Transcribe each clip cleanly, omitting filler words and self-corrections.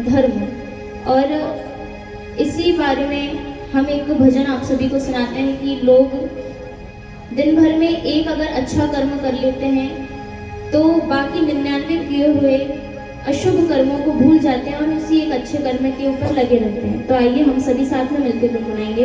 धर्म। और इसी बारे में हम एक भजन आप सभी को सुनाते हैं कि लोग दिन भर में एक अगर अच्छा कर्म कर लेते हैं तो बाकी 99 किए हुए अशुभ कर्मों को भूल जाते हैं और उसी एक अच्छे कर्म के ऊपर लगे रहते हैं। तो आइए हम सभी साथ में मिलकर गुनगुनाएंगे।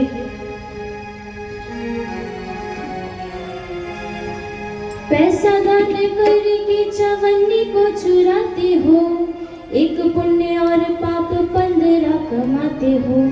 पैसा दान करके चवन्नी को चुराते हो, एक पुण्य और पाप 15 कमाते हो।